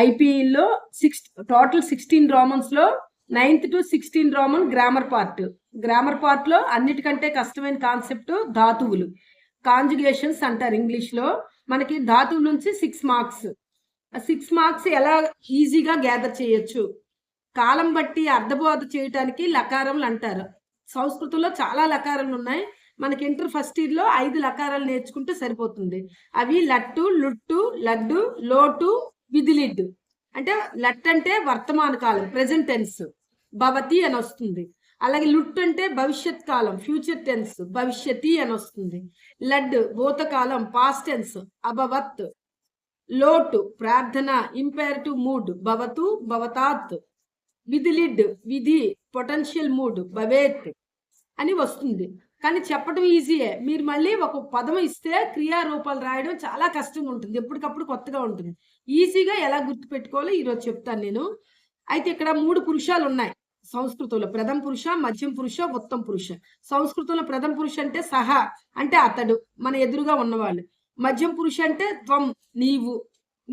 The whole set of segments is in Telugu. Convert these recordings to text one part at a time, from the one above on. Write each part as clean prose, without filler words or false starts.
ఐపీఈలో టోటల్ 16 రోమన్స్లో 9th to 16 రోమన్ గ్రామర్ పార్ట్లో అన్నిటికంటే కష్టమైన కాన్సెప్ట్ ధాతువులు, కాంజుగేషన్స్ అంటారు ఇంగ్లీష్లో. మనకి ధాతువుల నుంచి 6 మార్క్స్. 6 మార్క్స్ ఎలా ఈజీగా గ్యాదర్ చేయొచ్చు, కాలం బట్టి అర్థబోధ చేయటానికి లకారములు అంటారు. సంస్కృతంలో చాలా లకారాలు ఉన్నాయి. మనకి ఇంటర్ ఫస్ట్ ఇయర్లో 5 లకారాలు నేర్చుకుంటే సరిపోతుంది. అవి లట్టు, లుట్టు, లడ్డు, లోటు, విధిలిడ్. అంటే లట్ అంటే వర్తమాన కాలం, ప్రెజెంట్ టెన్స్, భవతి అని వస్తుంది. అలాగే లుట్ అంటే భవిష్యత్ కాలం, ఫ్యూచర్ టెన్స్, భవిష్యతి అని వస్తుంది. లడ్ భూతకాలం, పాస్ట్ టెన్స్, అభవత్. లోటు ప్రార్థన, ఇంపేరటివ్ మూడ్, భవతు, భవతాత్. విధిలిడ్ విధి, పొటెన్షియల్ మూడ్, భవేత్ అని వస్తుంది. కానీ చెప్పడం ఈజీయే. మీరు మళ్ళీ ఒక పదం ఇస్తే క్రియారూపాలు రాయడం చాలా కష్టంగా ఉంటుంది, ఎప్పటికప్పుడు కొత్తగా ఉంటుంది. ఈజీగా ఎలా గుర్తుపెట్టుకోవాలో ఈరోజు చెప్తాను నేను. అయితే ఇక్కడ 3 పురుషాలు ఉన్నాయి సంస్కృతంలో: ప్రథమ పురుష, మధ్యం పురుష, ఉత్తమ పురుష. సంస్కృతంలో ప్రథమ పురుష అంటే సహ, అంటే అతడు, మన ఎదురుగా ఉన్నవాళ్ళు. మధ్యం పురుష అంటే త్వం,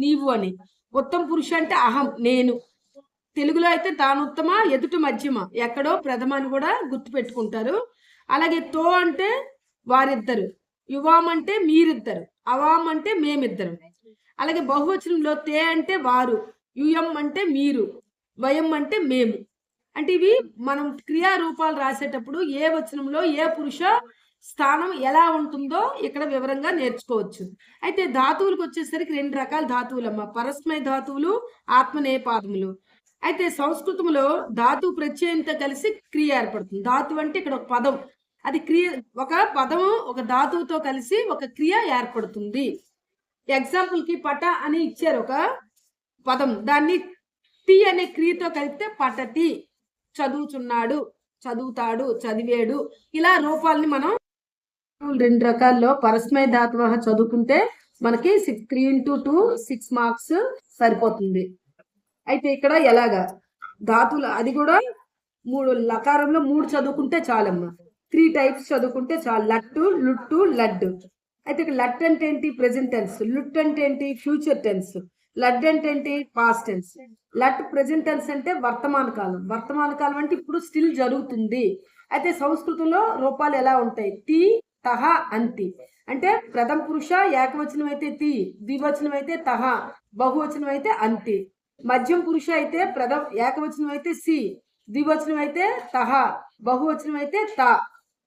నీవు అని. ఉత్తమ పురుష అంటే అహం, నేను. తెలుగులో అయితే తానుత్తమ, ఎదుటి మధ్యమ, ఎక్కడో ప్రథమ అని కూడా గుర్తుపెట్టుకుంటారు. అలాగే తో అంటే వారిద్దరు, యువాం అంటే మీరిద్దరు, అవాం అంటే మేమిద్దరం. అలాగే బహువచనంలో తే అంటే వారు, యుయం అంటే మీరు, వయం అంటే మేము. అంటే ఇవి మనం క్రియారూపాలు రాసేటప్పుడు ఏ వచనంలో ఏ పురుష స్థానం ఎలా ఉంటుందో ఇక్కడ వివరంగా నేర్చుకోవచ్చు. అయితే ధాతువులకు వచ్చేసరికి 2 రకాల ధాతువులమ్మ: పరస్మయ ధాతువులు, ఆత్మనేపాదములు. అయితే సంస్కృతంలో ధాతు ప్రత్యయంతో కలిసి క్రియ ఏర్పడుతుంది. ధాతు అంటే ఇక్కడ ఒక పదం, అది క్రియ, ఒక పదము ఒక ధాతువుతో కలిసి ఒక క్రియ ఏర్పడుతుంది. ఎగ్జాంపుల్కి పట అని ఇచ్చారు ఒక పదం, దాన్ని తి అనే క్రియతో కలిపితే పటతి, చదువుచున్నాడు, చదువుతాడు, చదివేడు. ఇలా రూపాలని మనం 2 రకాల్లో పరస్మయ ధాతువ చదువుకుంటే మనకి 3 into 2 6 మార్క్స్ సరిపోతుంది. అయితే ఇక్కడ ఎలాగా ధాతువులు, అది కూడా 3 లకారంలో 3 చదువుకుంటే చాలమ్మా. 3 టైప్స్ చదువుకుంటే చాలు: లట్టు, లుట్టు, లడ్డు. అయితే ఇక్కడ లట్ అంటే ఏంటి? Present tense. లుట్ అంటే ఏంటి? Future tense. లడ్ అంటే ఏంటి? Past tense. లట్ ప్రెజెంట్ టెన్స్ అంటే వర్తమాన కాలం. వర్తమాన కాలం అంటే ఇప్పుడు స్టిల్ జరుగుతుంది. అయితే సంస్కృతంలో రూపాలు ఎలా ఉంటాయి? తి, తహ, అంతి. అంటే ప్రథమ పురుష ఏకవచనం అయితే తి, ద్వివచనం అయితే తహ, బహువచనం అయితే అంతి. మధ్యం పురుష అయితే ఏకవచనం అయితే సి, ద్వివచనం అయితే తహ, బహువచనం అయితే త.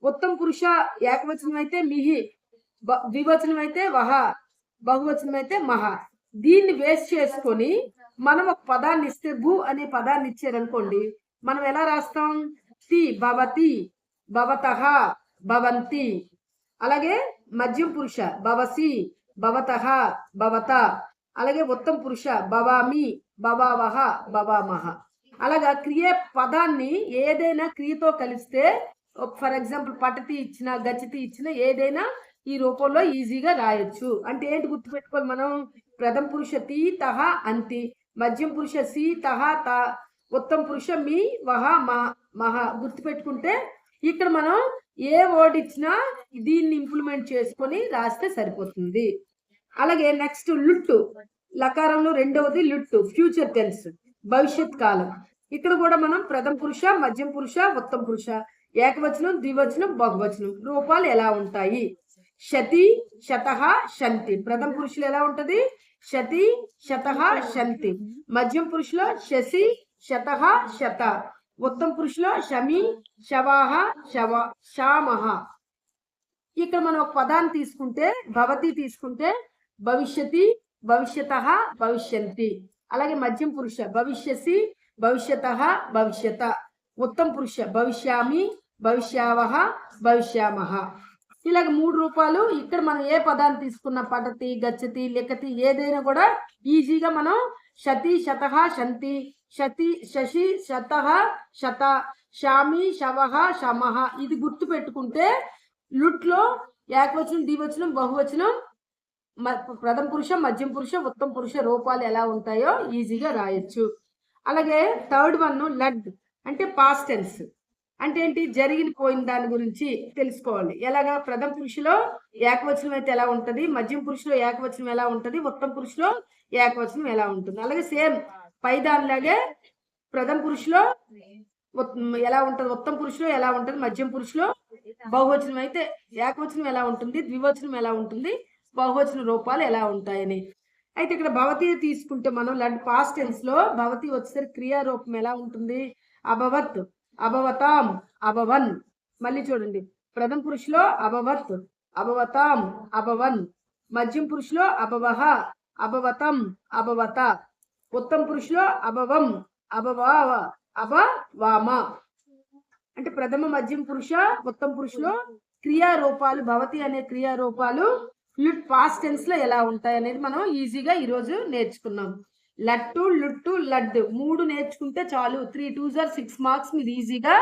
ఉత్తమ పురుష ఏకవచనం అయితే మిహి, ద్వివచనం అయితే వహ, బహువచనం అయితే మహ. దీన్ని బేస్ చేసుకొని మనం ఒక పదాన్ని ఇస్తే, భూ అనే పదాన్ని ఇచ్చారనుకోండి, మనం ఎలా రాస్తాం? తి, భవతి, భవతః, భవంతి. అలాగే మధ్యం పురుష భవసి, భవతః, భవత. అలాగే ఉత్తమ పురుష భవామి, భవావహ, భవామహ. అలాగా క్రియ పదాన్ని ఏదైనా క్రియతో కలిస్తే, ఫర్ ఎగ్జాంపుల్ పటతి ఇచ్చిన, గచ్చతి ఇచ్చిన, ఏదైనా ఈ రూపంలో ఈజీగా రాయొచ్చు. అంటే ఏంటి గుర్తుపెట్టుకోవాలి మనం? ప్రథమ పురుష తి, తహ, అంతి. మధ్యం పురుష సి, తహ, త. ఉత్తమ పురుష మీ, వహ, మహ. గుర్తుపెట్టుకుంటే ఇక్కడ మనం ఏ వర్డ్ ఇచ్చినా దీన్ని ఇంప్లిమెంట్ చేసుకొని రాస్తే సరిపోతుంది. అలాగే నెక్స్ట్ లుట్టు, లకారంలో 2వది లుట్టు, ఫ్యూచర్ టెన్స్, భవిష్యత్ కాలం. ఇక్కడ కూడా మనం ప్రథమ పురుష, మధ్యం పురుష, ఉత్తమ పురుష, ఏకవచనం, ద్వివచనం, బహువచనం రూపాలు ఎలా ఉంటాయి? శతి, శతః, శంతి. ప్రథమ పురుషులు ఎలా ఉంటది? శతి, శతః, శంతి. మధ్యం పురుషులో శశి, శతః, శత. ఉత్తమ పురుషులో శమి, శవాహ, శామహ. ఇక్కడ మనం ఒక పదాన్ని తీసుకుంటే, భవతి తీసుకుంటే భవిష్యతి, భవిష్యతః, భవిష్యంతి. అలాగే మధ్యం పురుష భవిష్యసి, భవిష్యతః, భవిష్యత. ఉత్తమ పురుష భవిష్యామి, భవిష్యావహ, భవిష్యామహ. ఇలాగ 3 రూపాలు. ఇక్కడ మనం ఏ పదాన్ని తీసుకున్న, పటతి, గచ్చతి, లిఖతి, ఏదైనా కూడా ఈజీగా మనం శతి, శతః, శంతి, శతి, శశి, శతః, శత, శామి, శవః, శమః. ఇది గుర్తు పెట్టుకుంటే లుట్లో ఏకవచనం, ద్వివచనం, బహువచనం, ప్రథమ పురుష, మధ్యం పురుష, ఉత్తమ పురుష రూపాలు ఎలా ఉంటాయో ఈజీగా రాయొచ్చు. అలాగే థర్డ్ వన్ లడ్ అంటే పాస్ట్ టెన్స్. అంటే ఏంటి, జరిగిపోయిన దాని గురించి తెలుసుకోవాలి. ఎలాగా, ప్రథమ పురుషులో ఏకవచనం అయితే ఎలా ఉంటది, మధ్యమ పురుషులో ఏకవచనం ఎలా ఉంటది, ఉత్తమ పురుషులో ఏకవచనం ఎలా ఉంటుంది. అలాగే సేమ్ పై దానిలాగే ప్రథమ పురుషులో ఎలా ఉంటది, ఉత్తమ పురుషులో ఎలా ఉంటది, మధ్యమ పురుషులో బహువచనం అయితే ఏకవచనం ఎలా ఉంటుంది, ద్వివచనం ఎలా ఉంటుంది, బహువచన రూపాలు ఎలా ఉంటాయని. అయితే ఇక్కడ భవతి తీసుకుంటే మనం పాస్ట్ టెన్స్ లో భవతి వచ్చేసరికి క్రియారూపం ఎలా ఉంటుంది, అభవత్, అభవతాం, అభవన్. మళ్ళీ చూడండి, ప్రథమ పురుషులో అభవత్, అభవతాం, అభవన్. మధ్యమ పురుషులో అభవహ, అభవతం, అభవత. ఉత్తమ పురుషులో అభవం, అభవావ, అభవామ. అంటే ప్రథమ మధ్యమ పురుష ఉత్తమ పురుషులో క్రియారూపాలు, భవతి అనే క్రియారూపాలు పాస్ట్ టెన్స్ లో ఎలా ఉంటాయి అనేది మనం ఈజీగా ఈరోజు నేర్చుకున్నాం. లట్టు, లుట్టు, లడ్డు 3 నేర్చుకుంటే చాలు. 3 2 6 మార్క్స్ మీరు ఈజీగా